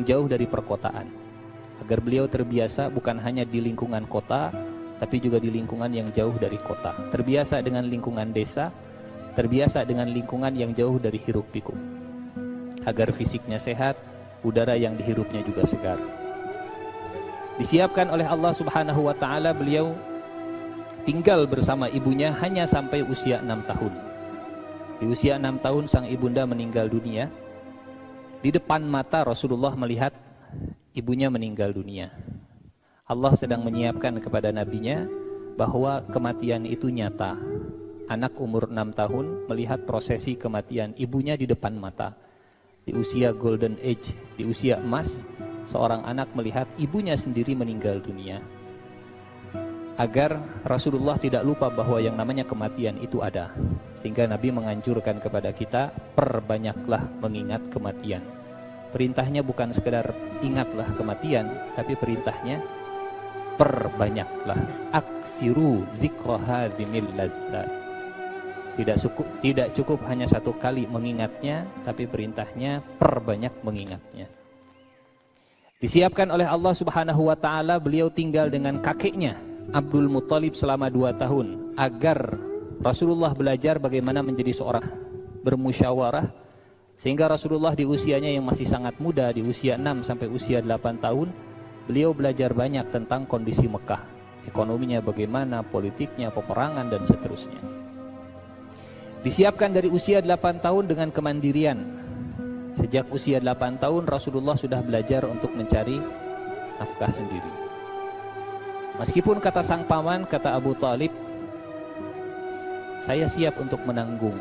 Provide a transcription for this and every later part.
yang jauh dari perkotaan, agar beliau terbiasa bukan hanya di lingkungan kota, tapi juga di lingkungan yang jauh dari kota, terbiasa dengan lingkungan desa, terbiasa dengan lingkungan yang jauh dari hiruk pikuk, agar fisiknya sehat, udara yang dihirupnya juga segar. Disiapkan oleh Allah Subhanahu wa Ta'ala, beliau tinggal bersama ibunya hanya sampai usia 6 tahun. Di usia 6 tahun sang ibunda meninggal dunia. Di depan mata Rasulullah melihat ibunya meninggal dunia. Allah sedang menyiapkan kepada nabinya bahwa kematian itu nyata. Anak umur 6 tahun melihat prosesi kematian ibunya di depan mata. Di usia golden age, di usia emas, seorang anak melihat ibunya sendiri meninggal dunia. Agar Rasulullah tidak lupa bahwa yang namanya kematian itu ada. Sehingga Nabi menganjurkan kepada kita, perbanyaklah mengingat kematian. Perintahnya bukan sekedar ingatlah kematian, tapi perintahnya perbanyaklah. Aktsiru zikra hadzimil lazzat. Tidak cukup hanya satu kali mengingatnya, tapi perintahnya perbanyak mengingatnya. Disiapkan oleh Allah Subhanahu wa Ta'ala, beliau tinggal dengan kakeknya Abdul Muttalib selama 2 tahun, agar Rasulullah belajar bagaimana menjadi seorang bermusyawarah, sehingga Rasulullah di usianya yang masih sangat muda, di usia 6 sampai usia 8 tahun, beliau belajar banyak tentang kondisi Mekah, ekonominya bagaimana, politiknya, peperangan dan seterusnya. Disiapkan dari usia 8 tahun dengan kemandirian. Sejak usia 8 tahun Rasulullah sudah belajar untuk mencari nafkah sendiri. Meskipun kata sang paman, kata Abu Talib, saya siap untuk menanggung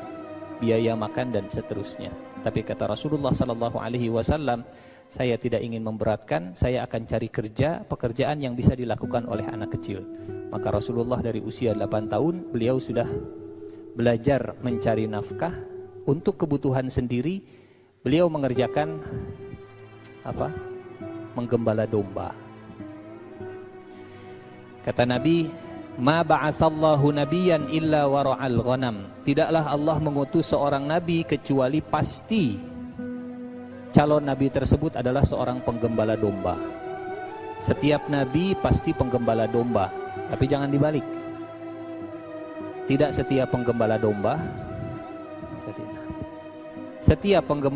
biaya makan dan seterusnya. Tapi kata Rasulullah SAW, saya tidak ingin memberatkan, saya akan cari kerja, pekerjaan yang bisa dilakukan oleh anak kecil. Maka Rasulullah dari usia 8 tahun, beliau sudah belajar mencari nafkah untuk kebutuhan sendiri. Beliau mengerjakan menggembala domba. Kata Nabi, ma ba'asallahu nabiyan illa wara'al ghanam. Tidaklah Allah mengutus seorang nabi kecuali pasti calon nabi tersebut adalah seorang penggembala domba. Setiap nabi pasti penggembala domba, tapi jangan dibalik. Tidak setiap penggembala domba jadi nabi.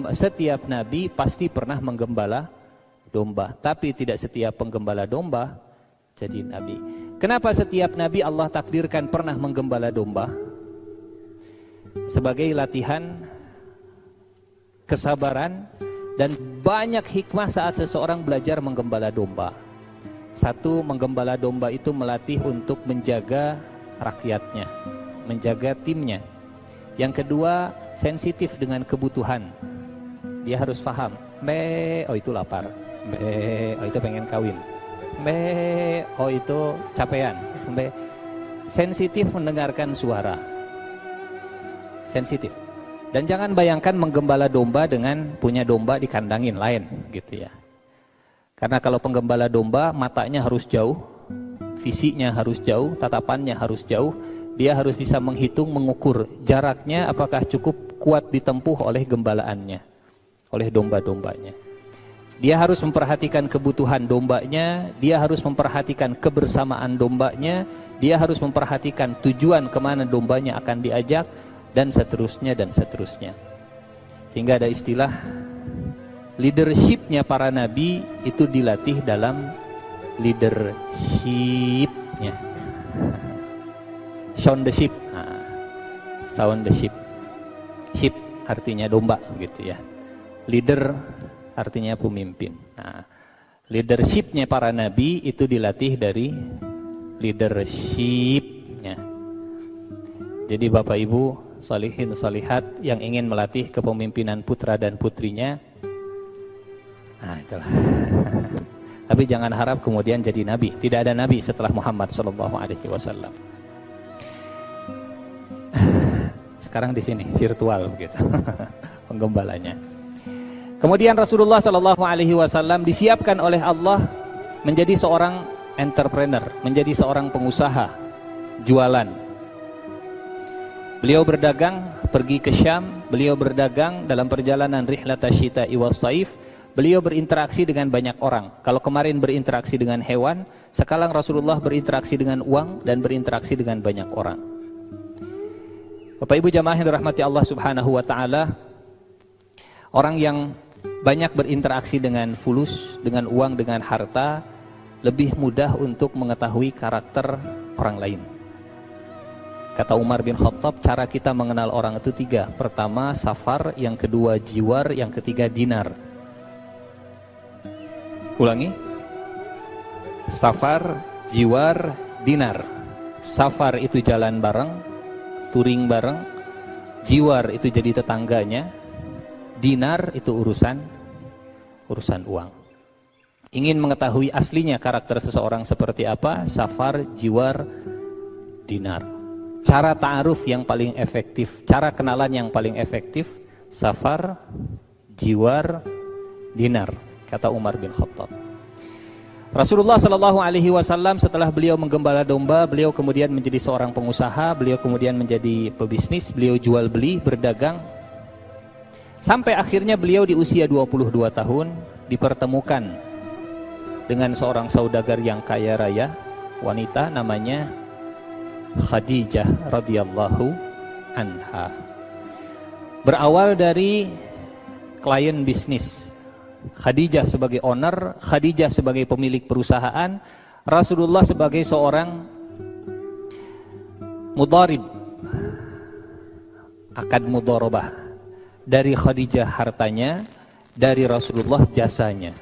Setiap nabi pasti pernah menggembala domba, tapi tidak setiap penggembala domba jadi nabi. Kenapa setiap nabi Allah takdirkan pernah menggembala domba? Sebagai latihan kesabaran dan banyak hikmah saat seseorang belajar menggembala domba. Satu, menggembala domba itu melatih untuk menjaga rakyatnya, menjaga timnya. Yang kedua, sensitif dengan kebutuhan. Dia harus paham, oh itu lapar, oh itu pengen kawin, oh itu capean, sensitif mendengarkan suara, sensitif. Dan jangan bayangkan menggembala domba dengan punya domba dikandangin lain gitu ya. Karena kalau penggembala domba matanya harus jauh, visinya harus jauh, tatapannya harus jauh. Dia harus bisa menghitung, mengukur jaraknya apakah cukup kuat ditempuh oleh gembalaannya, oleh domba-dombanya. Dia harus memperhatikan kebutuhan dombanya, dia harus memperhatikan kebersamaan dombanya, dia harus memperhatikan tujuan kemana dombanya akan diajak, dan seterusnya dan seterusnya. Sehingga ada istilah leadershipnya para nabi itu dilatih dalam leadershipnya. Sound the ship, sound the ship. Ship artinya domba gitu ya. Leader artinya pemimpin. Nah, leadershipnya para nabi itu dilatih dari leadershipnya. Jadi Bapak Ibu sholihin sholihat yang ingin melatih kepemimpinan putra dan putrinya, nah itulah. Tapi jangan harap kemudian jadi nabi. Tidak ada nabi setelah Muhammad SAW. Sekarang di sini virtual begitu penggembalanya. Kemudian Rasulullah SAW disiapkan oleh Allah menjadi seorang entrepreneur, menjadi seorang pengusaha jualan. Beliau berdagang, pergi ke Syam, beliau berdagang dalam perjalanan rihlat asyita'i was saif, beliau berinteraksi dengan banyak orang. Kalau kemarin berinteraksi dengan hewan, sekarang Rasulullah berinteraksi dengan uang dan berinteraksi dengan banyak orang. Bapak Ibu jamaah yang dirahmati Allah Subhanahu wa taala, orang yang banyak berinteraksi dengan fulus, dengan uang, dengan harta, lebih mudah untuk mengetahui karakter orang lain. Kata Umar bin Khattab, cara kita mengenal orang itu 3. Pertama safar, yang kedua jiwar, yang ketiga dinar. Ulangi. Safar, jiwar, dinar. Safar itu jalan bareng, touring bareng. Jiwar itu jadi tetangganya. Dinar itu urusan uang. Ingin mengetahui aslinya karakter seseorang seperti apa? Safar, jiwar, dinar. Cara ta'aruf yang paling efektif, cara kenalan yang paling efektif, safar, jiwar, dinar, kata Umar bin Khattab. Rasulullah Shallallahu Alaihi Wasallam setelah beliau menggembala domba, beliau kemudian menjadi seorang pengusaha, beliau kemudian menjadi pebisnis, beliau jual beli, berdagang. Sampai akhirnya beliau di usia 22 tahun dipertemukan dengan seorang saudagar yang kaya raya, wanita namanya Khadijah radhiyallahu anha. Berawal dari klien bisnis, Khadijah sebagai owner, Khadijah sebagai pemilik perusahaan, Rasulullah sebagai seorang mudharib, akad mudharabah. Dari Khadijah hartanya, dari Rasulullah jasanya.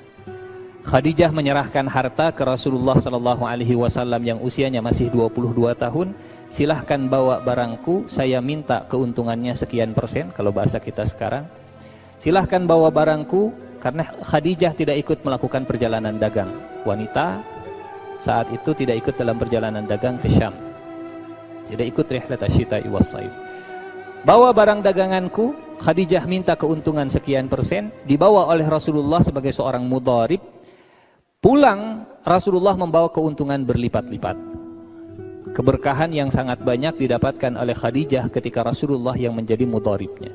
Khadijah menyerahkan harta ke Rasulullah sallallahu alaihi wasallam yang usianya masih 22 tahun. Silahkan bawa barangku, saya minta keuntungannya sekian persen kalau bahasa kita sekarang. Silahkan bawa barangku, karena Khadijah tidak ikut melakukan perjalanan dagang. Wanita saat itu tidak ikut dalam perjalanan dagang ke Syam. Tidak ikut rihlat asyita'i was-saif. Bawa barang daganganku, Khadijah minta keuntungan sekian persen, dibawa oleh Rasulullah sebagai seorang mudharib. Pulang, Rasulullah membawa keuntungan berlipat-lipat. Keberkahan yang sangat banyak didapatkan oleh Khadijah ketika Rasulullah yang menjadi mudharibnya.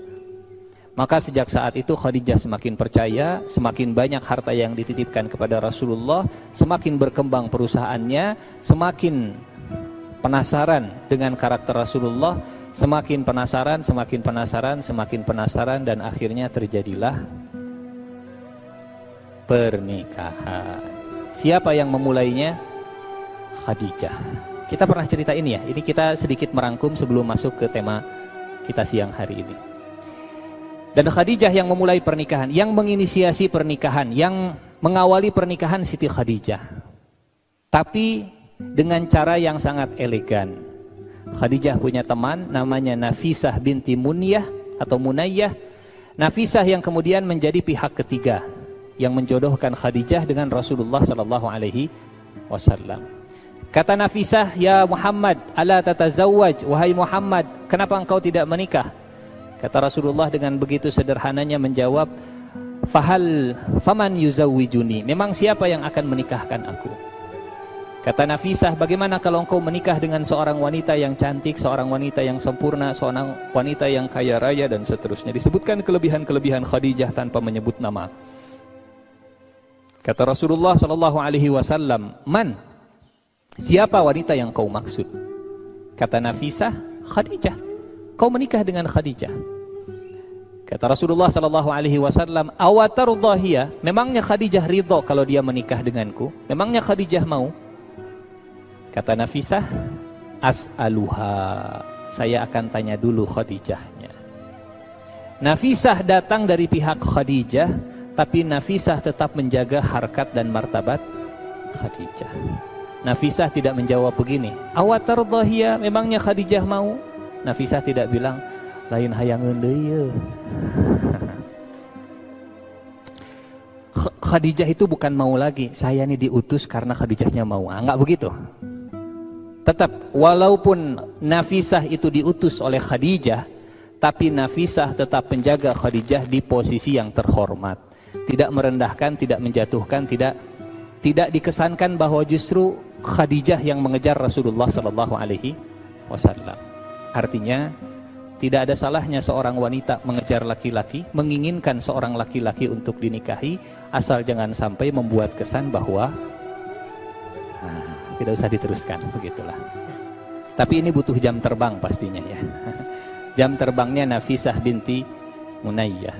Maka sejak saat itu Khadijah semakin percaya, semakin banyak harta yang dititipkan kepada Rasulullah, semakin berkembang perusahaannya, semakin penasaran dengan karakter Rasulullah, semakin penasaran, dan akhirnya terjadilah pernikahan. Siapa yang memulainya? Khadijah. Kita pernah cerita ini ya. Ini kita sedikit merangkum sebelum masuk ke tema kita siang hari ini. Dan Khadijah yang memulai pernikahan, yang menginisiasi pernikahan, yang mengawali pernikahan Siti Khadijah. Tapi dengan cara yang sangat elegan. Khadijah punya teman namanya Nafisah binti Munyah atau Munayyah. Nafisah yang kemudian menjadi pihak ketiga yang menjodohkan Khadijah dengan Rasulullah sallallahu alaihi wasallam. Kata Nafisah, "Ya Muhammad, ala tatazawwaj, wahai Muhammad, kenapa engkau tidak menikah?" Kata Rasulullah dengan begitu sederhananya menjawab, faman yuzawwijuni, memang siapa yang akan menikahkan aku? Kata Nafisah, bagaimana kalau engkau menikah dengan seorang wanita yang cantik, seorang wanita yang sempurna, seorang wanita yang kaya raya, dan seterusnya. Disebutkan kelebihan-kelebihan Khadijah tanpa menyebut nama. Kata Rasulullah sallallahu alaihi wasallam, "Man? Siapa wanita yang kau maksud?" Kata Nafisah, "Khadijah. Kau menikah dengan Khadijah." Kata Rasulullah sallallahu alaihi wasallam, "Awatardahiyah? Memangnya Khadijah ridha kalau dia menikah denganku? Memangnya Khadijah mau?" Kata Nafisah, "As'aluha. Saya akan tanya dulu Khadijahnya." Nafisah datang dari pihak Khadijah, tapi Nafisah tetap menjaga harkat dan martabat Khadijah. Nafisah tidak menjawab begini, "Awatardahiyah? Memangnya Khadijah mau?" Nafisah tidak bilang, "Lain hayangeun deui yeuh." Khadijah itu bukan mau lagi, saya ini diutus karena Khadijahnya mau. Enggak begitu. Tetap, walaupun Nafisah itu diutus oleh Khadijah, tapi Nafisah tetap menjaga Khadijah di posisi yang terhormat. Tidak merendahkan, tidak menjatuhkan, tidak dikesankan bahwa justru Khadijah yang mengejar Rasulullah sallallahu alaihi wasallam. Artinya Tidak ada salahnya seorang wanita mengejar laki-laki, menginginkan seorang laki-laki untuk dinikahi, asal jangan sampai membuat kesan bahwa tidak usah diteruskan, begitulah. Tapi ini butuh jam terbang pastinya ya. Jam terbangnya Nafisah binti Munayyah.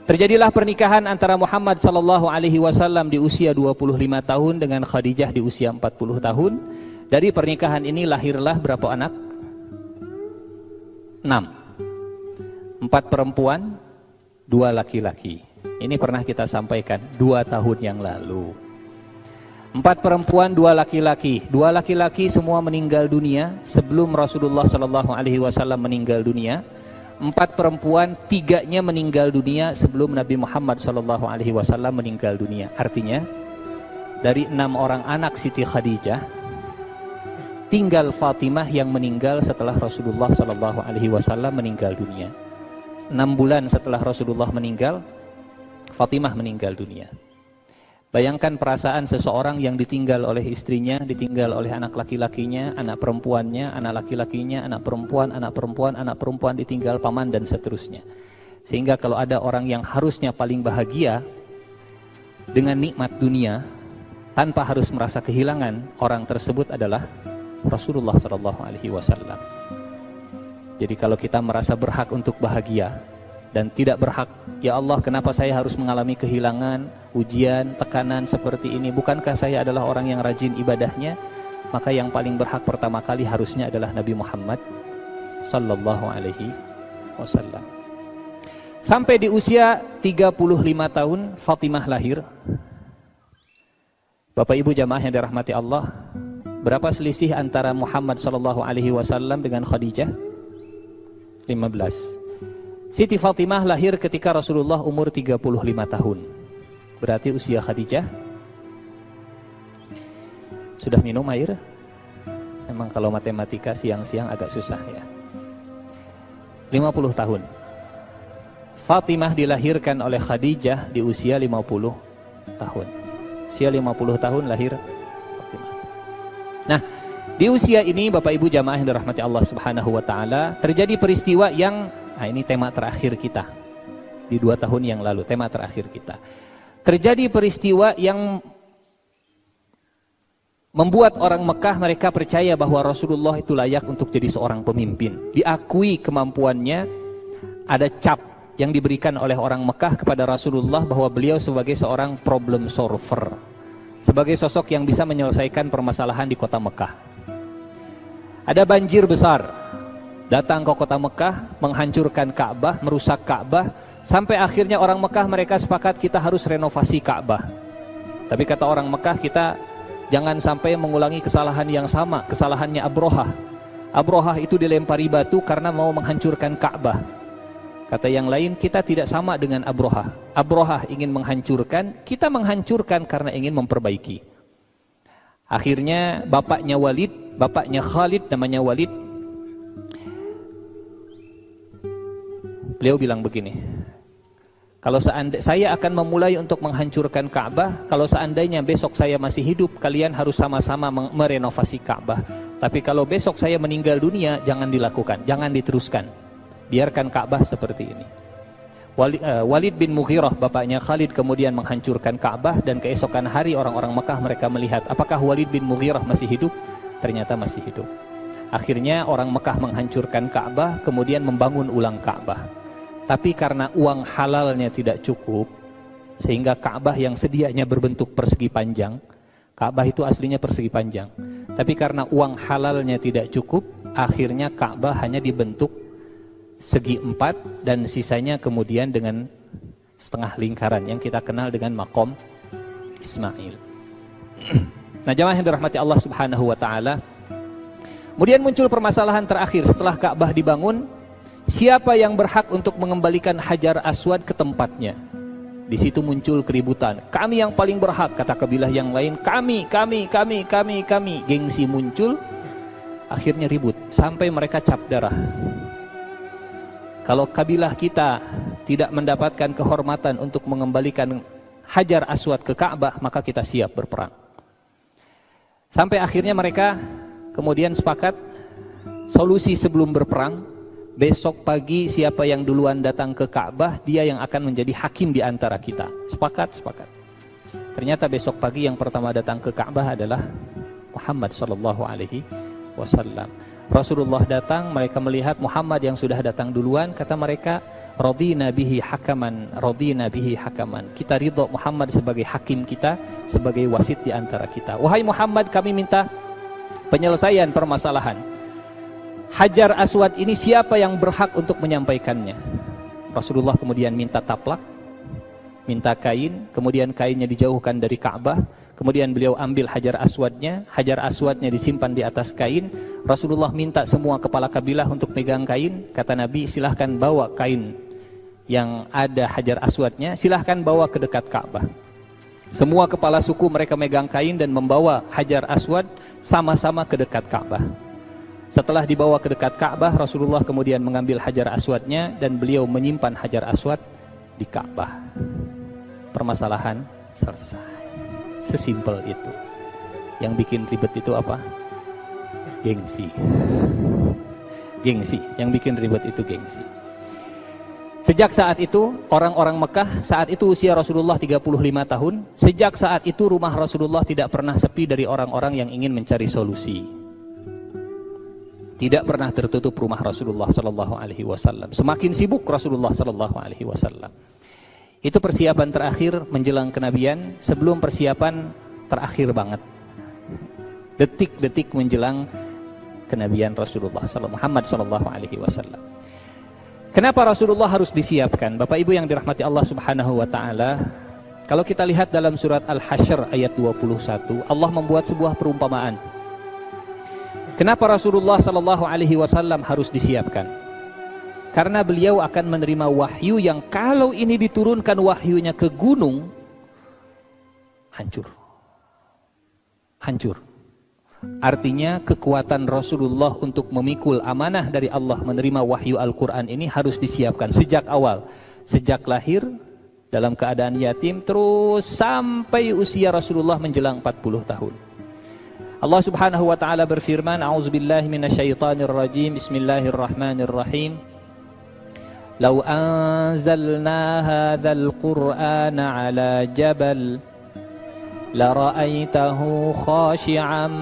Terjadilah pernikahan antara Muhammad sallallahu alaihi wasallam di usia 25 tahun dengan Khadijah di usia 40 tahun. Dari pernikahan ini lahirlah berapa anak? 6. 4 perempuan, 2 laki-laki. Ini pernah kita sampaikan 2 tahun yang lalu. 4 perempuan, 2 laki-laki. 2 laki-laki semua meninggal dunia sebelum Rasulullah sallallahu alaihi wasallam meninggal dunia. 4 perempuan, 3-nya meninggal dunia sebelum Nabi Muhammad SAW meninggal dunia. Artinya dari 6 orang anak Siti Khadijah, tinggal Fatimah yang meninggal setelah Rasulullah SAW meninggal dunia. 6 bulan setelah Rasulullah meninggal, Fatimah meninggal dunia. Bayangkan perasaan seseorang yang ditinggal oleh istrinya, ditinggal oleh anak laki-lakinya, anak perempuannya, anak laki-lakinya, anak perempuan, anak perempuan, anak perempuan, ditinggal paman dan seterusnya. Sehingga kalau ada orang yang harusnya paling bahagia dengan nikmat dunia tanpa harus merasa kehilangan, orang tersebut adalah Rasulullah SAW. Jadi kalau kita merasa berhak untuk bahagia dan tidak berhak, ya Allah kenapa saya harus mengalami kehilangan, ujian, tekanan seperti ini, bukankah saya adalah orang yang rajin ibadahnya? Maka yang paling berhak pertama kali harusnya adalah Nabi Muhammad sallallahu alaihi wasallam. Sampai di usia 35 tahun Fatimah lahir. Bapak Ibu jamaah yang dirahmati Allah, berapa selisih antara Muhammad sallallahu alaihi wasallam dengan Khadijah? 15. Siti Fatimah lahir ketika Rasulullah umur 35 tahun. Berarti usia Khadijah. Sudah minum air? Memang kalau matematika siang-siang agak susah ya. 50 tahun. Fatimah dilahirkan oleh Khadijah di usia 50 tahun. Usia 50 tahun lahir Fatimah. Nah, di usia ini Bapak Ibu jamaah yang dirahmati Allah Subhanahu wa taala, terjadi peristiwa yang ini tema terakhir kita di 2 tahun yang lalu, tema terakhir kita. Terjadi peristiwa yang membuat orang Mekah mereka percaya bahwa Rasulullah itu layak untuk jadi seorang pemimpin. Diakui kemampuannya, ada cap yang diberikan oleh orang Mekah kepada Rasulullah bahwa beliau sebagai seorang problem solver, sebagai sosok yang bisa menyelesaikan permasalahan di kota Mekah. Ada banjir besar datang ke kota Mekah, menghancurkan Ka'bah, merusak Ka'bah, sampai akhirnya orang Mekah mereka sepakat kita harus renovasi Ka'bah. Tapi kata orang Mekah, kita jangan sampai mengulangi kesalahan yang sama, kesalahannya Abrohah. Abrohah itu dilempari batu karena mau menghancurkan Ka'bah. Kata yang lain, kita tidak sama dengan Abrohah. Abrohah ingin menghancurkan, kita menghancurkan karena ingin memperbaiki. Akhirnya bapaknya Walid, bapaknya Khalid namanya Walid, beliau bilang begini, kalau saya akan memulai untuk menghancurkan Ka'bah, kalau seandainya besok saya masih hidup, kalian harus sama-sama merenovasi Ka'bah. Tapi kalau besok saya meninggal dunia, jangan dilakukan, jangan diteruskan. Biarkan Ka'bah seperti ini. Walid bin Mughirah, bapaknya Khalid, kemudian menghancurkan Ka'bah, dan keesokan hari orang-orang Mekah mereka melihat, apakah Walid bin Mughirah masih hidup? Ternyata masih hidup. Akhirnya orang Mekah menghancurkan Ka'bah, kemudian membangun ulang Ka'bah. Tapi karena uang halalnya tidak cukup, sehingga Ka'bah yang sedianya berbentuk persegi panjang, Ka'bah itu aslinya persegi panjang, tapi karena uang halalnya tidak cukup, akhirnya Ka'bah hanya dibentuk segi 4 dan sisanya kemudian dengan setengah lingkaran yang kita kenal dengan Maqam Ismail. Nah, jamaah yang dirahmati Allah Subhanahu wa taala, kemudian muncul permasalahan terakhir setelah Ka'bah dibangun. Siapa yang berhak untuk mengembalikan Hajar Aswad ke tempatnya? Di situ muncul keributan. Kami yang paling berhak, kata kabilah yang lain. Kami. Gengsi muncul, akhirnya ribut sampai mereka cap darah. Kalau kabilah kita tidak mendapatkan kehormatan untuk mengembalikan Hajar Aswad ke Ka'bah, maka kita siap berperang. Sampai akhirnya mereka kemudian sepakat solusi sebelum berperang, besok pagi siapa yang duluan datang ke Ka'bah, dia yang akan menjadi hakim di antara kita. Sepakat, sepakat. Ternyata besok pagi yang pertama datang ke Ka'bah adalah Muhammad sallallahu alaihi wasallam. Rasulullah datang, mereka melihat Muhammad yang sudah datang duluan, kata mereka, radina bihi hakaman, radina bihi hakaman. Kita ridho Muhammad sebagai hakim kita, sebagai wasit di antara kita. Wahai Muhammad, kami minta penyelesaian permasalahan. Hajar Aswad ini siapa yang berhak untuk menyampaikannya? Rasulullah kemudian minta taplak, minta kain, kemudian kainnya dijauhkan dari Ka'bah, kemudian beliau ambil Hajar Aswadnya disimpan di atas kain. Rasulullah minta semua kepala kabilah untuk pegang kain. Kata Nabi, silahkan bawa kain yang ada Hajar Aswadnya, silahkan bawa ke dekat Ka'bah. Semua kepala suku mereka megang kain dan membawa Hajar Aswad sama-sama ke dekat Ka'bah. Setelah dibawa ke dekat Ka'bah, Rasulullah kemudian mengambil Hajar Aswadnya dan beliau menyimpan Hajar Aswad di Ka'bah. Permasalahan selesai. Sesimpel itu. Yang bikin ribet itu apa? Gengsi. Gengsi. Yang bikin ribet itu gengsi. Sejak saat itu, orang-orang Mekah, saat itu usia Rasulullah 35 tahun, sejak saat itu rumah Rasulullah tidak pernah sepi dari orang-orang yang ingin mencari solusi. Tidak pernah tertutup rumah Rasulullah sallallahu alaihi wasallam. Semakin sibuk Rasulullah sallallahu alaihi wasallam. Itu persiapan terakhir menjelang kenabian, sebelum persiapan terakhir banget. Detik-detik menjelang kenabian Rasulullah Muhammad sallallahu alaihi wasallam. Kenapa Rasulullah harus disiapkan? Bapak Ibu yang dirahmati Allah Subhanahu wa taala, kalau kita lihat dalam surat Al-Hasyr ayat 21, Allah membuat sebuah perumpamaan. Kenapa Rasulullah sallallahu alaihi wasallam harus disiapkan? Karena beliau akan menerima wahyu yang kalau ini diturunkan wahyunya ke gunung, hancur. Hancur. Artinya kekuatan Rasulullah untuk memikul amanah dari Allah menerima wahyu Al-Quran ini harus disiapkan sejak awal. Sejak lahir dalam keadaan yatim terus sampai usia Rasulullah menjelang 40 tahun. Allah Subhanahu wa taala berfirman, a'udzubillahi minasyaitonir rajim, bismillahirrahmanirrahim. Lau anzalna hadzal qur'ana 'ala jabal la ra'aitahu khashi'an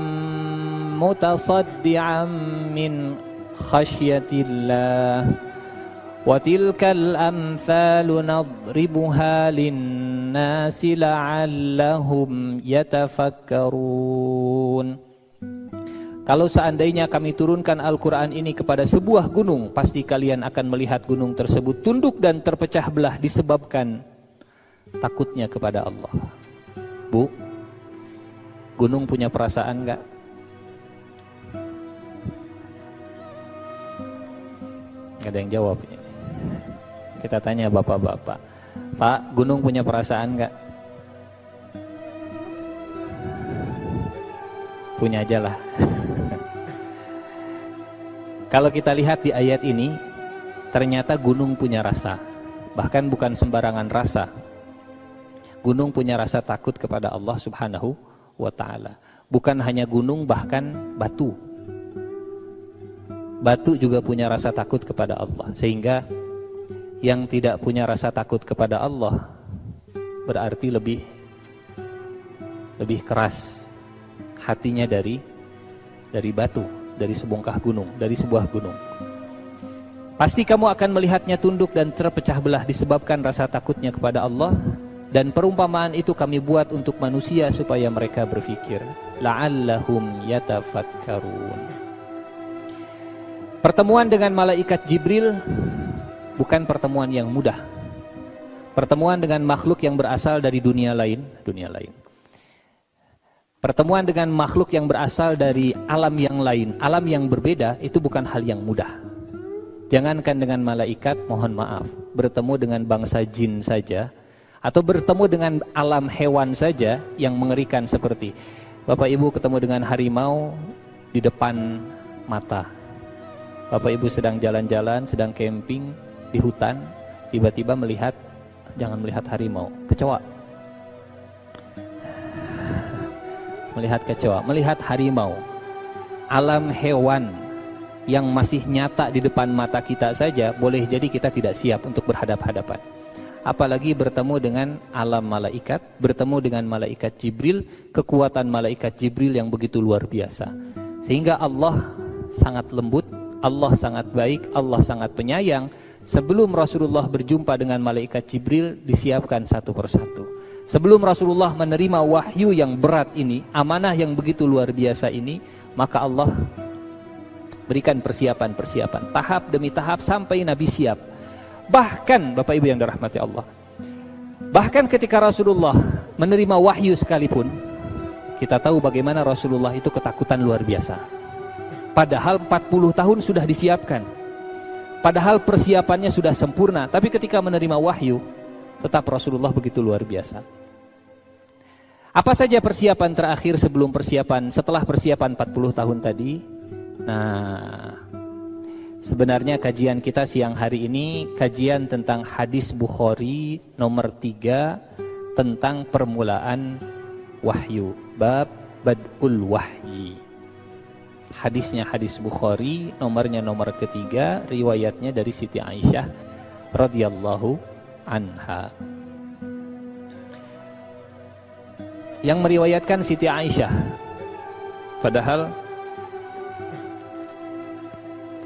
mutasaddian min khasyatillah wa tilkal amthalu nadribuha lin-nasi la'allahum yatafakkarun. Kalau seandainya kami turunkan Al-Quran ini kepada sebuah gunung, pasti kalian akan melihat gunung tersebut tunduk dan terpecah belah disebabkan takutnya kepada Allah. Bu, gunung punya perasaan enggak? Gak ada yang jawab ini. Kita tanya bapak-bapak, Pak, gunung punya perasaan enggak? Punya aja lah. Kalau kita lihat di ayat ini, ternyata gunung punya rasa. Bahkan bukan sembarangan rasa. Gunung punya rasa takut kepada Allah Subhanahu wa ta'ala. Bukan hanya gunung, bahkan batu. Batu juga punya rasa takut kepada Allah. Sehingga yang tidak punya rasa takut kepada Allah berarti lebih keras hatinya dari batu, dari sebongkah gunung, dari sebuah gunung. Pasti kamu akan melihatnya tunduk dan terpecah belah disebabkan rasa takutnya kepada Allah. Dan perumpamaan itu kami buat untuk manusia supaya mereka berfikir, la'allahum yatafakkarun. Pertemuan dengan malaikat Jibril bukan pertemuan yang mudah. Pertemuan dengan makhluk yang berasal dari dunia lain. Pertemuan dengan makhluk yang berasal dari alam yang lain, alam yang berbeda, itu bukan hal yang mudah. Jangankan dengan malaikat, mohon maaf, bertemu dengan bangsa jin saja, atau bertemu dengan alam hewan saja yang mengerikan seperti Bapak Ibu ketemu dengan harimau di depan mata. Bapak Ibu sedang jalan-jalan, sedang camping di hutan, tiba-tiba melihat, jangan melihat harimau, kecoa. Melihat kecoa, melihat harimau, alam hewan yang masih nyata di depan mata kita saja, boleh jadi kita tidak siap untuk berhadap-hadapan. Apalagi bertemu dengan alam malaikat, bertemu dengan malaikat Jibril, kekuatan malaikat Jibril yang begitu luar biasa. Sehingga Allah sangat lembut, Allah sangat baik, Allah sangat penyayang. Sebelum Rasulullah berjumpa dengan malaikat Jibril, disiapkan satu persatu. Sebelum Rasulullah menerima wahyu yang berat ini, amanah yang begitu luar biasa ini, maka Allah berikan persiapan-persiapan, tahap demi tahap sampai Nabi siap. Bahkan Bapak Ibu yang dirahmati Allah, bahkan ketika Rasulullah menerima wahyu sekalipun, kita tahu bagaimana Rasulullah itu ketakutan luar biasa. Padahal 40 tahun sudah disiapkan, padahal persiapannya sudah sempurna, tapi ketika menerima wahyu, tetap Rasulullah begitu luar biasa. Apa saja persiapan terakhir sebelum persiapan, setelah persiapan 40 tahun tadi? Nah, sebenarnya kajian kita siang hari ini kajian tentang hadis Bukhari nomor 3 tentang permulaan wahyu, bab badul wahyi. Hadisnya hadis Bukhari, nomornya nomor ketiga, riwayatnya dari Siti Aisyah radhiyallahu anha. Yang meriwayatkan Siti Aisyah, padahal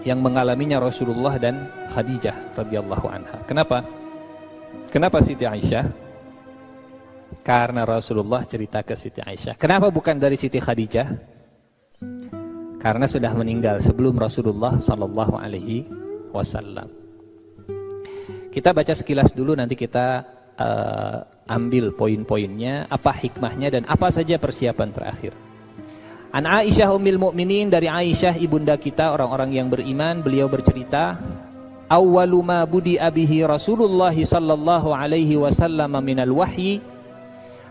yang mengalaminya Rasulullah dan Khadijah radhiyallahu anha. Kenapa? Kenapa Siti Aisyah? Karena Rasulullah cerita ke Siti Aisyah. Kenapa bukan dari Siti Khadijah? Karena sudah meninggal sebelum Rasulullah sallallahu alaihi wasallam. Kita baca sekilas dulu, nanti kita ambil poin-poinnya, apa hikmahnya dan apa saja persiapan terakhir. An Aisyah ummil mu'minin, dari Aisyah ibunda kita orang-orang yang beriman, beliau bercerita, awwalu ma budi'a bihi Rasulullah sallallahu alaihi wasallam minal wahyi,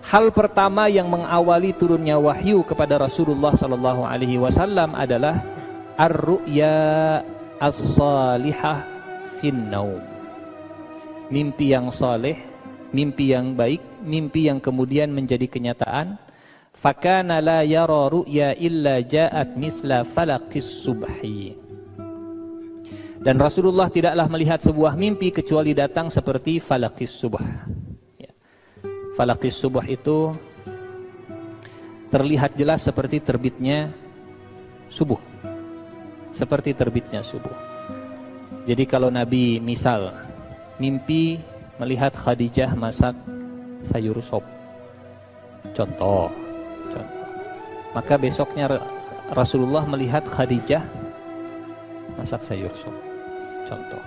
hal pertama yang mengawali turunnya wahyu kepada Rasulullah sallallahu alaihi wasallam adalah ar-ru'ya as-salihah fin naum. Mimpi yang saleh, mimpi yang baik, mimpi yang kemudian menjadi kenyataan. Fakana la yara ru'ya illa ja'at misla falaqis subhi. Dan Rasulullah tidaklah melihat sebuah mimpi kecuali datang seperti falaqis subh. Ya. Falaqis subh itu terlihat jelas seperti terbitnya subuh. Seperti terbitnya subuh. Jadi kalau Nabi misal mimpi melihat Khadijah masak sayur sop, contoh, maka besoknya Rasulullah melihat Khadijah masak sayur sop, contoh.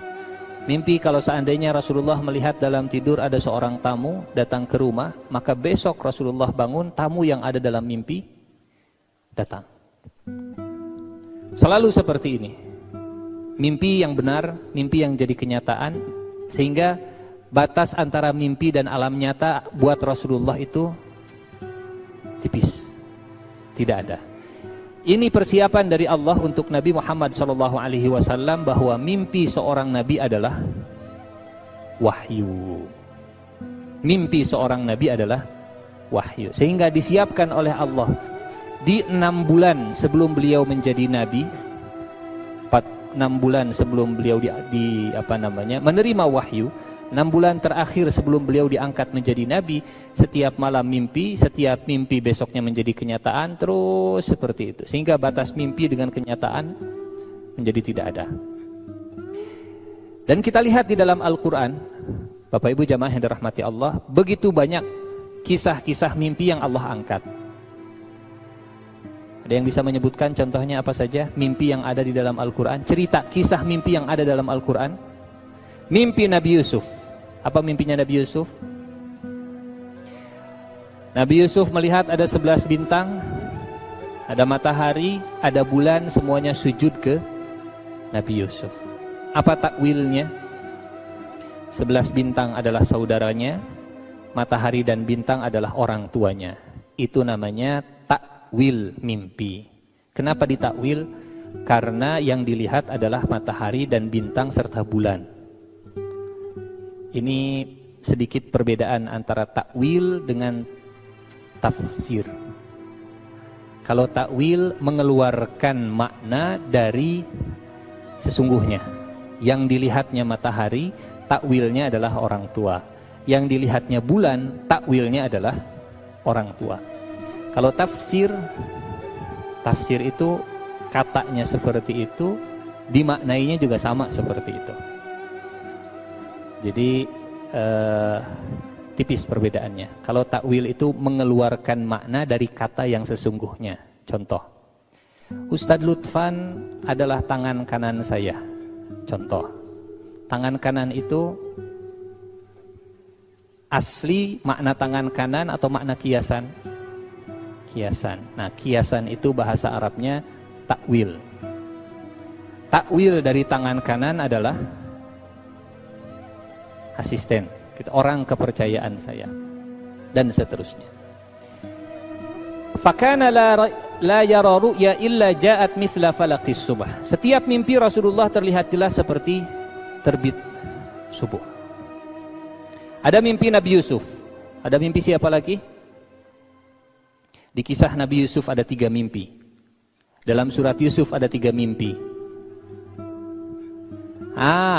Mimpi kalau seandainya Rasulullah melihat dalam tidur ada seorang tamu datang ke rumah, maka besok Rasulullah bangun, tamu yang ada dalam mimpi datang. Selalu seperti ini. Mimpi yang benar, mimpi yang jadi kenyataan, sehingga batas antara mimpi dan alam nyata buat Rasulullah itu tipis. Tidak ada. Ini persiapan dari Allah untuk Nabi Muhammad SAW bahwa mimpi seorang Nabi adalah wahyu. Mimpi seorang Nabi adalah wahyu. Sehingga disiapkan oleh Allah di 6 bulan sebelum beliau menjadi Nabi, 6 bulan sebelum beliau menerima wahyu, 6 bulan terakhir sebelum beliau diangkat menjadi Nabi, setiap malam mimpi, setiap mimpi besoknya menjadi kenyataan, terus seperti itu. Sehingga batas mimpi dengan kenyataan menjadi tidak ada. Dan kita lihat di dalam Al-Quran, Bapak Ibu jamaah yang dirahmati Allah, begitu banyak kisah-kisah mimpi yang Allah angkat. Ada yang bisa menyebutkan contohnya apa saja mimpi yang ada di dalam Al-Quran? Cerita kisah mimpi yang ada dalam Al-Quran. Mimpi Nabi Yusuf. Apa mimpinya Nabi Yusuf? Nabi Yusuf melihat ada 11 bintang, ada matahari, ada bulan, semuanya sujud ke Nabi Yusuf. Apa takwilnya? 11 bintang adalah saudaranya, matahari dan bintang adalah orang tuanya. Itu namanya takwil mimpi. Kenapa ditakwil? Karena yang dilihat adalah matahari dan bintang serta bulan. Ini sedikit perbedaan antara takwil dengan tafsir. Kalau takwil mengeluarkan makna dari sesungguhnya. Yang dilihatnya matahari, takwilnya adalah orang tua. Yang dilihatnya bulan, takwilnya adalah orang tua. Kalau tafsir itu katanya seperti itu, dimaknainya juga sama seperti itu. Jadi tipis perbedaannya. Kalau takwil itu mengeluarkan makna dari kata yang sesungguhnya. Contoh, Ustadz Lutfan adalah tangan kanan saya. Contoh, tangan kanan itu asli makna tangan kanan atau makna kiasan? Kiasan. Nah, kiasan itu bahasa Arabnya takwil. Takwil dari tangan kanan adalah asisten, orang kepercayaan saya, dan seterusnya. Fakana la yara ru'ya illa ja'at mithla falaqis subh. Setiap mimpi Rasulullah terlihat jelas seperti terbit subuh. Ada mimpi Nabi Yusuf. Ada mimpi siapa lagi? Di kisah Nabi Yusuf ada 3 mimpi. Dalam surat Yusuf ada 3 mimpi.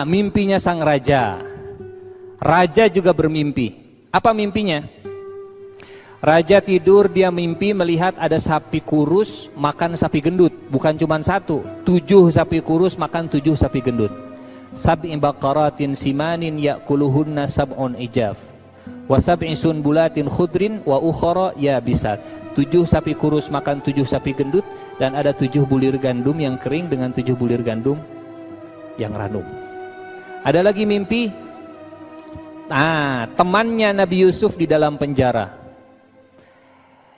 Mimpinya sang raja. Raja juga bermimpi. Apa mimpinya? Raja tidur, dia mimpi melihat ada sapi kurus makan sapi gendut. Bukan cuma 1, 7 sapi kurus makan 7 sapi gendut. Sab'i baqaratin simanin ya'kuluhunna sab'un ijaf. Wa sab'i sunbulatin khudrin wa ukhara yabisat. 7 sapi kurus makan 7 sapi gendut, dan ada 7 bulir gandum yang kering dengan 7 bulir gandum yang ranum. Ada lagi mimpi, temannya Nabi Yusuf di dalam penjara.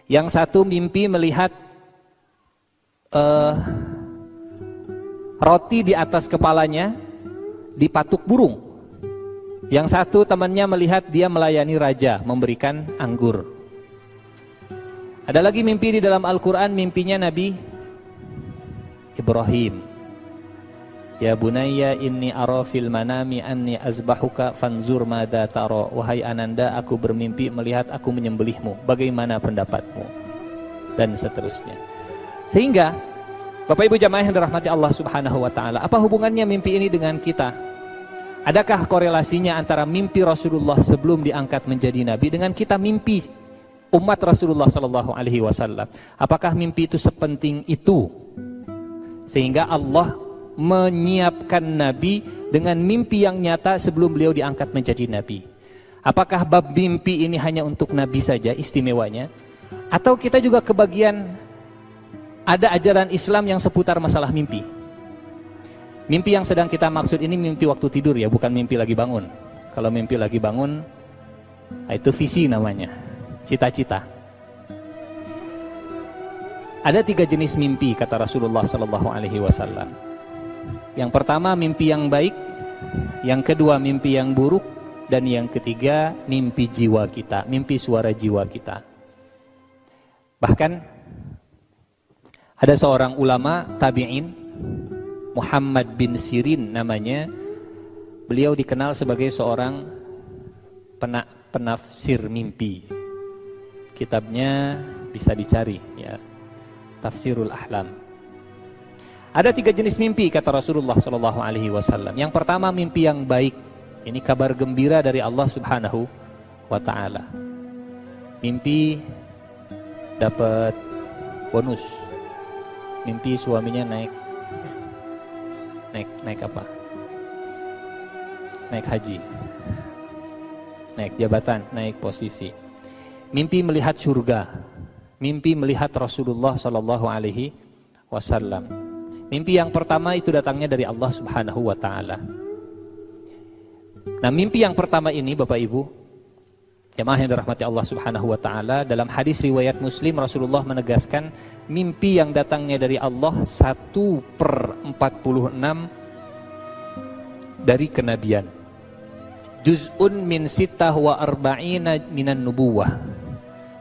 Yang satu mimpi melihat roti di atas kepalanya dipatuk burung. Yang satu temannya melihat dia melayani raja, memberikan anggur. Ada lagi mimpi di dalam Al-Quran, mimpinya Nabi Ibrahim. Ya bunayya inni ara fil manami anni azbahuka fanzur madza tara. Wahai ananda, aku bermimpi melihat aku menyembelihmu, bagaimana pendapatmu? Dan seterusnya. Sehingga Bapak Ibu jamaah yang dirahmati Allah Subhanahu wa taala, apa hubungannya mimpi ini dengan kita? Adakah korelasinya antara mimpi Rasulullah sebelum diangkat menjadi nabi dengan kita mimpi umat Rasulullah sallallahu alaihi wasallam? Apakah mimpi itu sepenting itu sehingga Allah menyiapkan Nabi dengan mimpi yang nyata sebelum beliau diangkat menjadi Nabi? Apakah bab mimpi ini hanya untuk Nabi saja istimewanya? Atau kita juga kebagian ada ajaran Islam yang seputar masalah mimpi? Mimpi yang sedang kita maksud ini mimpi waktu tidur ya, bukan mimpi lagi bangun. Kalau mimpi lagi bangun, itu visi namanya, cita-cita. Ada 3 jenis mimpi kata Rasulullah sallallahu alaihi wasallam. Yang pertama mimpi yang baik, yang kedua mimpi yang buruk, dan yang ketiga mimpi jiwa kita, mimpi suara jiwa kita. Bahkan ada seorang ulama tabi'in, Muhammad bin Sirin namanya. Beliau dikenal sebagai seorang penafsir mimpi. Kitabnya bisa dicari ya, Tafsirul Ahlam. Ada 3 jenis mimpi kata Rasulullah sallallahu alaihi wasallam. Yang pertama mimpi yang baik. Ini kabar gembira dari Allah Subhanahu wa taala. Mimpi dapat bonus. Mimpi suaminya naik apa? Naik haji. Naik jabatan, naik posisi. Mimpi melihat surga. Mimpi melihat Rasulullah sallallahu alaihi wasallam. Mimpi yang pertama itu datangnya dari Allah Subhanahu wa taala. Nah, mimpi yang pertama ini Bapak Ibu jemaah yang dirahmati Allah Subhanahu wa taala, dalam hadis riwayat Muslim Rasulullah menegaskan mimpi yang datangnya dari Allah 1/46 dari kenabian. Juz'un min sittah wa arba'ina minan nubuwah.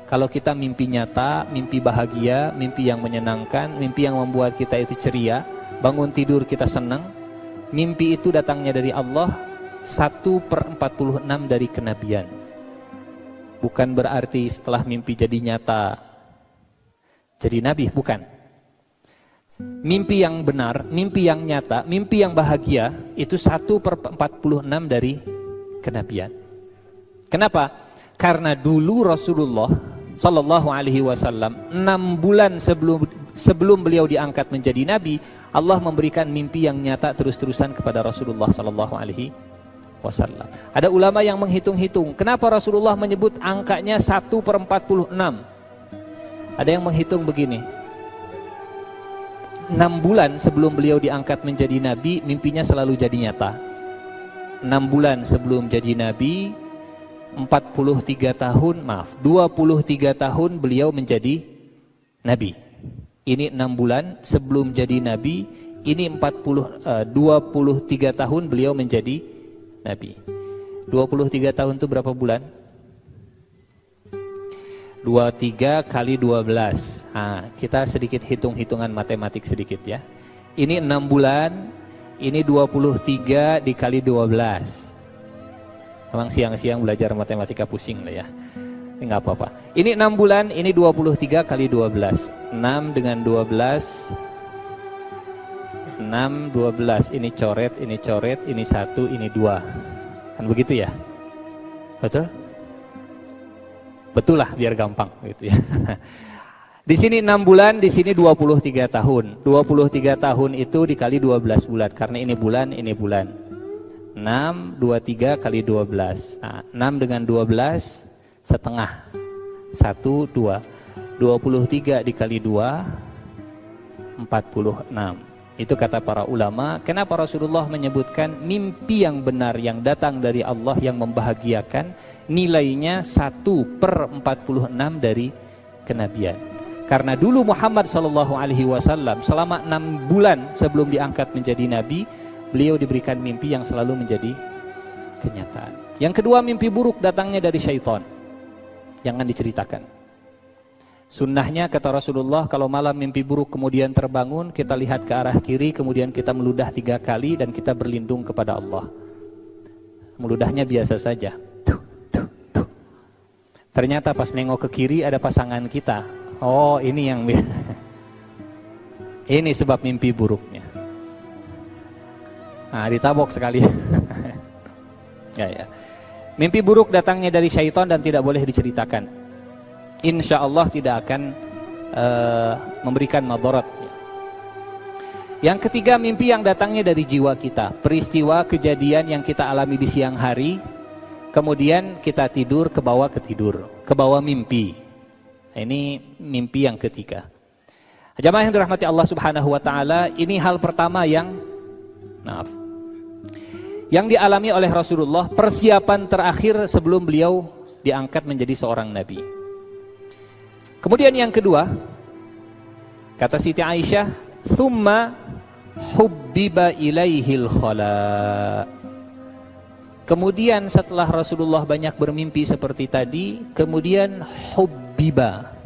Kalau kita mimpi nyata, mimpi bahagia, mimpi yang menyenangkan, mimpi yang membuat kita itu ceria, bangun tidur kita senang, mimpi itu datangnya dari Allah 1/46 dari kenabian. Bukan berarti setelah mimpi jadi nyata jadi nabi, bukan. Mimpi yang benar, mimpi yang nyata, mimpi yang bahagia itu 1/46 dari kenabian. Kenapa? Karena dulu Rasulullah Sallallahu Alaihi Wasallam 6 bulan sebelum beliau diangkat menjadi nabi, Allah memberikan mimpi yang nyata terus-terusan kepada Rasulullah Sallallahu Alaihi Wasallam. Ada ulama yang menghitung-hitung, kenapa Rasulullah menyebut angkanya 1/46? Ada yang menghitung begini, 6 bulan sebelum beliau diangkat menjadi nabi, mimpinya selalu jadi nyata. 6 bulan sebelum jadi nabi, 23 tahun beliau menjadi nabi. Ini 6 bulan sebelum jadi nabi, ini 23 tahun beliau menjadi nabi. 23 tahun itu berapa bulan? 23 kali 12. Nah, kita sedikit hitung-hitungan matematik sedikit ya. Ini 6 bulan, ini 23 dikali 12. Memang siang-siang belajar matematika pusing lah ya. Ini nggak apa-apa. Ini 6 bulan, ini 23 kali 12. 6 dengan 12. 6, 12. Ini coret, ini 1, ini 2. Kan begitu ya? Betul? Betul lah, biar gampang gitu ya. Di sini 6 bulan, di sini 23 tahun. 23 tahun itu dikali 12 bulan. Karena ini bulan, ini bulan. 6, 23 kali 12. Nah, 6 dengan 12 setengah. 1, 2. 23 dikali 2, 46. Itu kata para ulama. Kenapa Rasulullah menyebutkan mimpi yang benar yang datang dari Allah yang membahagiakan, nilainya 1/46 dari kenabian. Karena dulu Muhammad SAW selama 6 bulan sebelum diangkat menjadi nabi, beliau diberikan mimpi yang selalu menjadi kenyataan. Yang kedua, mimpi buruk datangnya dari syaitan. Jangan diceritakan. Sunnahnya kata Rasulullah, kalau malam mimpi buruk kemudian terbangun, kita lihat ke arah kiri, kemudian kita meludah 3 kali dan kita berlindung kepada Allah. Meludahnya biasa saja. Ternyata pas nengok ke kiri ada pasangan kita. Oh, ini yang ini sebab mimpi buruknya. Nah, ditabok sekali. Ya. Mimpi buruk datangnya dari syaitan dan tidak boleh diceritakan. Insya Allah tidak akan memberikan madarat. Yang ketiga, mimpi yang datangnya dari jiwa kita. Peristiwa kejadian yang kita alami di siang hari, kemudian kita tidur, ke bawah mimpi. Ini mimpi yang ketiga. Jamaah yang dirahmati Allah Subhanahu wa taala, ini hal pertama yang dialami oleh Rasulullah, persiapan terakhir sebelum beliau diangkat menjadi seorang nabi. Kemudian yang kedua, kata Siti Aisyah, "Tsumma hubbiba ilaihil khala." Kemudian setelah Rasulullah banyak bermimpi seperti tadi, kemudian hubbiba,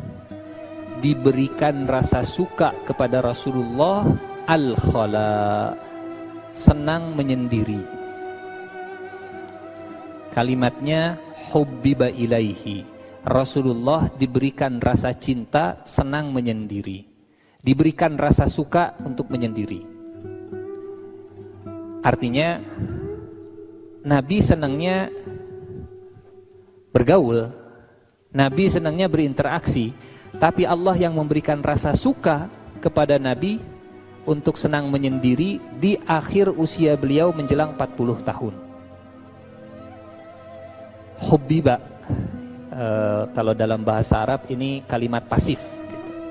diberikan rasa suka kepada Rasulullah al-khala, senang menyendiri. Kalimatnya hubbiba ilaihi, Rasulullah diberikan rasa cinta, senang menyendiri, diberikan rasa suka untuk menyendiri. Artinya Nabi senangnya bergaul, Nabi senangnya berinteraksi, tapi Allah yang memberikan rasa suka kepada Nabi untuk senang menyendiri di akhir usia beliau menjelang 40 tahun. Hubbiba, kalau dalam bahasa Arab ini kalimat pasif.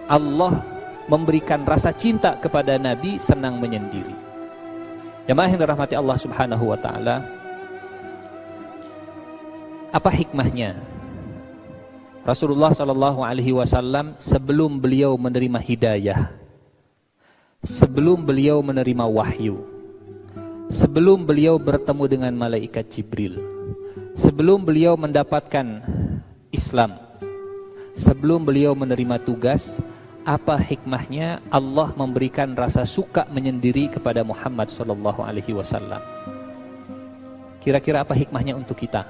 Allah memberikan rasa cinta kepada Nabi, senang menyendiri. Jamaah yang dirahmati Allah Subhanahu wa taala, apa hikmahnya? Rasulullah sallallahu alaihi wasallam sebelum beliau menerima hidayah, sebelum beliau menerima wahyu, sebelum beliau bertemu dengan malaikat Jibril, sebelum beliau mendapatkan Islam, sebelum beliau menerima tugas, apa hikmahnya Allah memberikan rasa suka menyendiri kepada Muhammad sallallahu alaihi wasallam? Kira-kira apa hikmahnya untuk kita?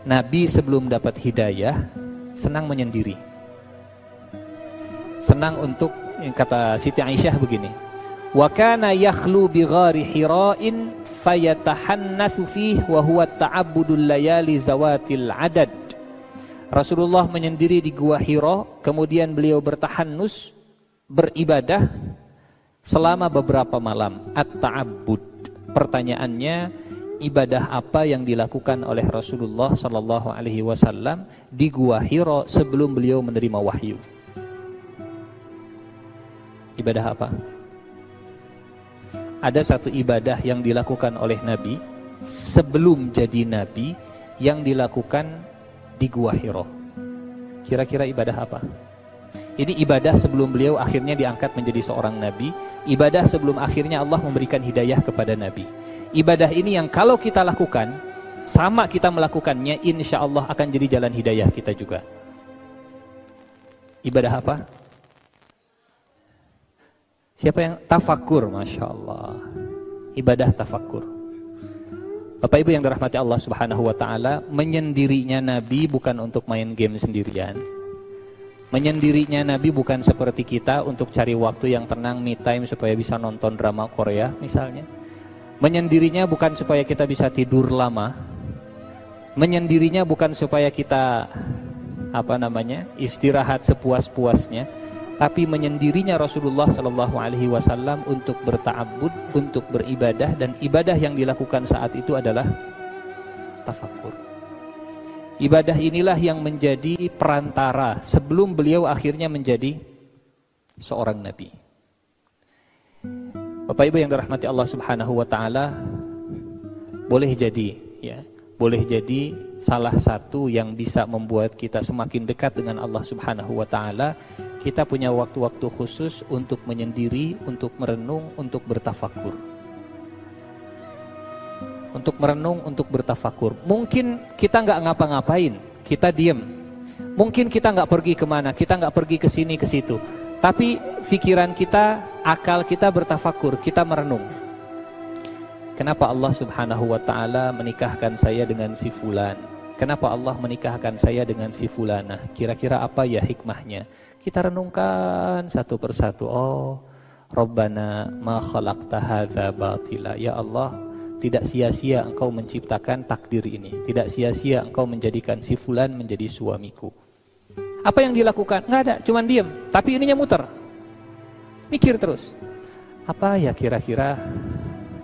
Nabi sebelum dapat hidayah senang menyendiri, senang untuk kata Siti Aisyah begini, wa kana yakhlu bi ghari hira'in fayatahannatsu fihi wa huwa ta'abbudul layali zawatil adad. Rasulullah menyendiri di Gua Hira, kemudian beliau bertahannus, beribadah selama beberapa malam. At-ta'abbud. Pertanyaannya, ibadah apa yang dilakukan oleh Rasulullah sallallahu alaihi wasallam di Gua Hira sebelum beliau menerima wahyu? Ibadah apa? Ada satu ibadah yang dilakukan oleh Nabi sebelum jadi Nabi yang dilakukan di Gua Hira. Kira-kira ibadah apa? Ini ibadah sebelum beliau akhirnya diangkat menjadi seorang Nabi. Ibadah sebelum akhirnya Allah memberikan hidayah kepada Nabi. Ibadah ini yang kalau kita lakukan, sama kita melakukannya, insya Allah akan jadi jalan hidayah kita juga. Ibadah apa? Siapa yang tafakur? Masya Allah. Ibadah tafakur. Bapak Ibu yang dirahmati Allah Subhanahu wa taala, menyendirinya Nabi bukan untuk main game sendirian. Menyendirinya Nabi bukan seperti kita untuk cari waktu yang tenang, me time supaya bisa nonton drama Korea misalnya. Menyendirinya bukan supaya kita bisa tidur lama. Menyendirinya bukan supaya kita istirahat sepuas-puasnya. Tapi menyendirinya Rasulullah sallallahu alaihi wasallam untuk berta'abbud, untuk beribadah, dan ibadah yang dilakukan saat itu adalah tafakur. Ibadah inilah yang menjadi perantara sebelum beliau akhirnya menjadi seorang nabi. Bapak Ibu yang dirahmati Allah Subhanahu wa taala, boleh jadi salah satu yang bisa membuat kita semakin dekat dengan Allah Subhanahu wa taala, kita punya waktu-waktu khusus untuk menyendiri, untuk merenung, untuk bertafakur. Untuk merenung, untuk bertafakur. Mungkin kita nggak ngapa-ngapain, kita diem. Mungkin kita nggak pergi kemana, kita nggak pergi ke sini ke situ. Tapi pikiran kita, akal kita bertafakur, kita merenung. Kenapa Allah Subhanahu wa taala menikahkan saya dengan si fulan? Kenapa Allah menikahkan saya dengan si fulanah? Kira-kira apa ya hikmahnya? Kita renungkan satu persatu. Oh, Rabbana ma khalaqta hadza batila. Ya Allah, tidak sia-sia Engkau menciptakan takdir ini. Tidak sia-sia Engkau menjadikan si fulan menjadi suamiku. Apa yang dilakukan? Nggak ada, cuman diam. Tapi ininya muter. Mikir terus. Apa ya kira-kira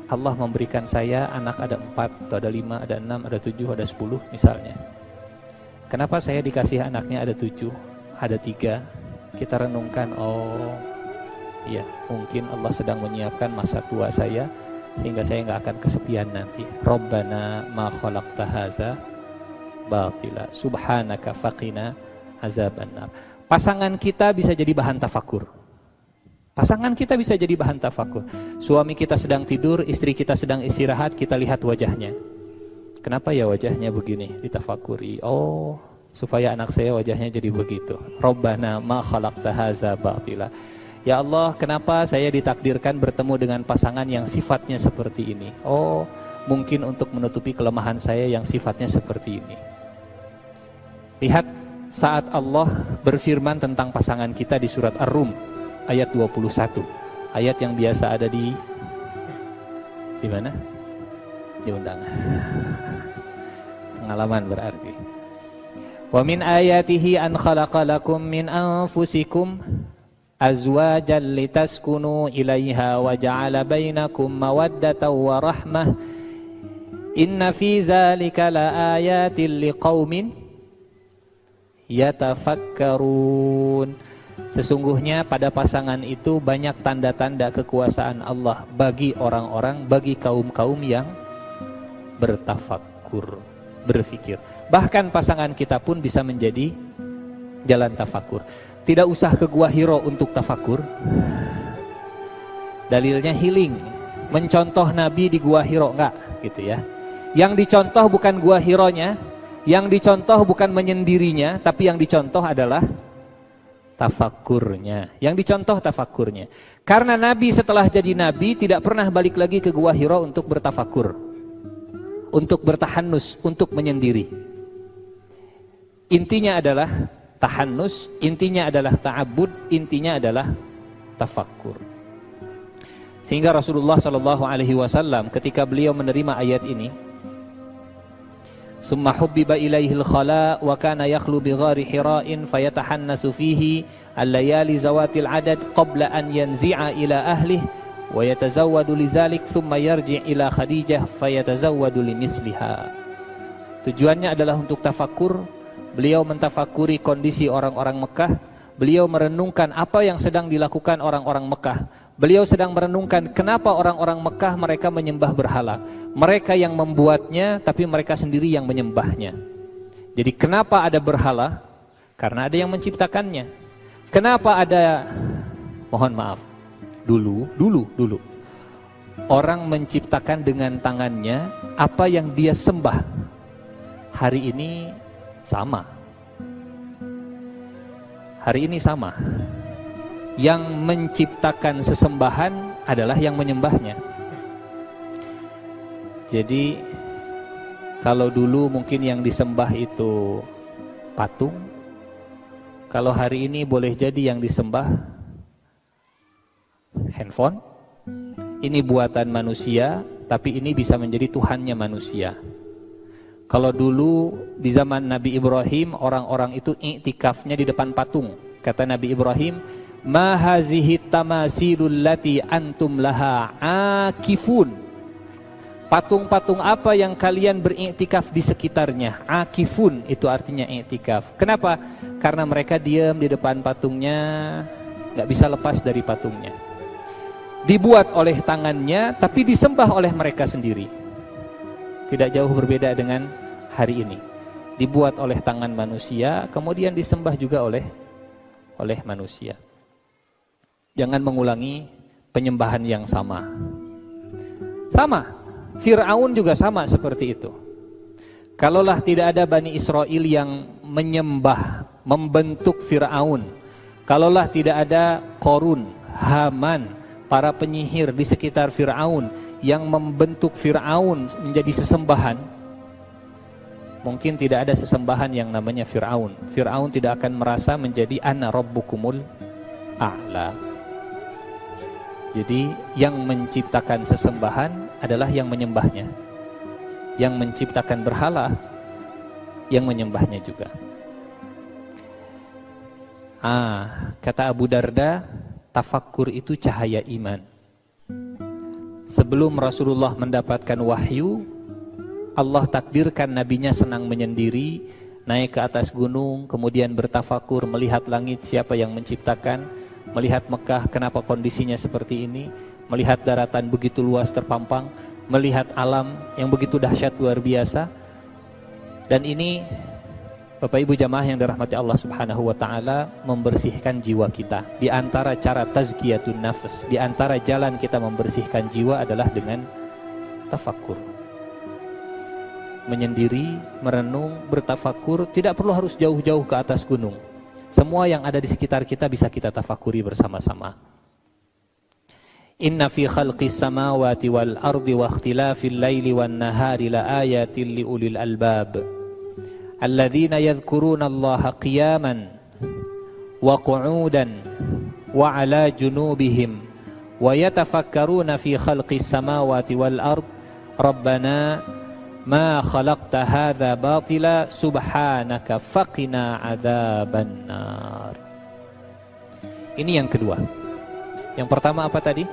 Allah memberikan saya anak ada 4, atau ada 5, ada 6, ada 7, ada 10 misalnya. Kenapa saya dikasih anaknya ada 7, ada 3? Kita renungkan, oh iya, mungkin Allah sedang menyiapkan masa tua saya sehingga saya nggak akan kesepian nanti. Rabbana ma khalaqta hadza batila subhanaka faqina azabannar. Pasangan kita bisa jadi bahan tafakur. Pasangan kita bisa jadi bahan tafakur. Suami kita sedang tidur, istri kita sedang istirahat, kita lihat wajahnya. Kenapa ya wajahnya begini? Ditafakuri. Oh, supaya anak saya wajahnya jadi begitu. Rabbana ma khalaqta hadza batila. Ya Allah, kenapa saya ditakdirkan bertemu dengan pasangan yang sifatnya seperti ini? Oh, mungkin untuk menutupi kelemahan saya yang sifatnya seperti ini. Lihat saat Allah berfirman tentang pasangan kita di surat Ar-Rum ayat 21. Ayat yang biasa ada di mana? Di undangan. Pengalaman berarti. Wa min ayatihi an khalaqa lakum min anfusikum azwajan litaskunu ilaiha wa ja'ala bainakum mawaddatan wa rahmah. Inna fi zalika laayatin liqaumin yatafakkarun. Sesungguhnya pada pasangan itu banyak tanda-tanda kekuasaan Allah bagi orang-orang, bagi kaum-kaum yang bertafakur, berfikir. Bahkan pasangan kita pun bisa menjadi jalan tafakur. Tidak usah ke Gua Hira untuk tafakur. Dalilnya healing, mencontoh Nabi di Gua Hira, enggak gitu ya. Yang dicontoh bukan Gua Hiranya, yang dicontoh bukan menyendirinya, tapi yang dicontoh adalah tafakurnya. Yang dicontoh tafakurnya. Karena Nabi setelah jadi Nabi tidak pernah balik lagi ke Gua Hira untuk bertafakur, untuk bertahannus, untuk menyendiri. Intinya adalah tahannus, intinya adalah ta'abbud, intinya adalah tafakkur. Sehingga Rasulullah SAW ketika beliau menerima ayat ini, summa hubbiba ilaihil khala wa kana yakhlu bi ghari hira'in fayatahannasu fihi al-layali zawatil adad qabla an yanzi'a ila ahlihi wa yatazawwadu lidzalik thumma yarji' ila Khadijah fayatazawwadu limisliha. Tujuannya adalah untuk tafakkur. Beliau mentafakuri kondisi orang-orang Mekah. Beliau merenungkan apa yang sedang dilakukan orang-orang Mekah. Beliau sedang merenungkan kenapa orang-orang Mekah mereka menyembah berhala. Mereka yang membuatnya, tapi mereka sendiri yang menyembahnya. Jadi kenapa ada berhala? Karena ada yang menciptakannya. Kenapa ada, mohon maaf, dulu orang menciptakan dengan tangannya apa yang dia sembah. Hari ini sama. Hari ini sama. Yang menciptakan sesembahan adalah yang menyembahnya. Jadi kalau dulu mungkin yang disembah itu patung, kalau hari ini boleh jadi yang disembah handphone. Ini buatan manusia, tapi ini bisa menjadi Tuhannya manusia. Kalau dulu di zaman Nabi Ibrahim, orang-orang itu iktikafnya di depan patung. Kata Nabi Ibrahim, ma hazihi tamasilul lati antum laha akifun. Patung-patung apa yang kalian beriktikaf di sekitarnya? Akifun itu artinya iktikaf. Kenapa? Karena mereka diam di depan patungnya, gak bisa lepas dari patungnya. Dibuat oleh tangannya, tapi disembah oleh mereka sendiri. Tidak jauh berbeda dengan hari ini. Dibuat oleh tangan manusia, kemudian disembah juga oleh manusia. Jangan mengulangi penyembahan yang sama. Sama, Fir'aun juga sama seperti itu. Kalaulah tidak ada Bani Israel yang menyembah, membentuk Fir'aun, kalaulah tidak ada Qarun, Haman, para penyihir di sekitar Fir'aun yang membentuk Fir'aun menjadi sesembahan, mungkin tidak ada sesembahan yang namanya Fir'aun. Fir'aun tidak akan merasa menjadi ana rabbukumul a'la. Jadi yang menciptakan sesembahan adalah yang menyembahnya. Yang menciptakan berhala, yang menyembahnya juga. Kata Abu Darda, tafakkur itu cahaya iman. Sebelum Rasulullah mendapatkan wahyu, Allah takdirkan nabinya senang menyendiri, naik ke atas gunung, kemudian bertafakur, melihat langit siapa yang menciptakan, melihat Mekah kenapa kondisinya seperti ini, melihat daratan begitu luas terpampang, melihat alam yang begitu dahsyat luar biasa. Dan ini Bapak Ibu jamaah yang dirahmati Allah Subhanahu wa taala, membersihkan jiwa kita. Di antara cara tazkiyatun nafs, di antara jalan kita membersihkan jiwa adalah dengan tafakkur. Menyendiri, merenung, bertafakur, tidak perlu harus jauh-jauh ke atas gunung. Semua yang ada di sekitar kita bisa kita tafakuri bersama-sama. Inna fi khalqis samawati wal ardi wa ikhtilafil laili wan nahari la ayatin li ulil albab. Alladzina yadhkuruna Allaha qiyaman wa qu'udan wa 'ala junubihim wa yatafakkaruna fi khalqis samawati wal ard. Rabbana ma khalaqta hadza batila subhanaka faqina 'adzabannar. Ini yang kedua. Yang pertama apa tadi?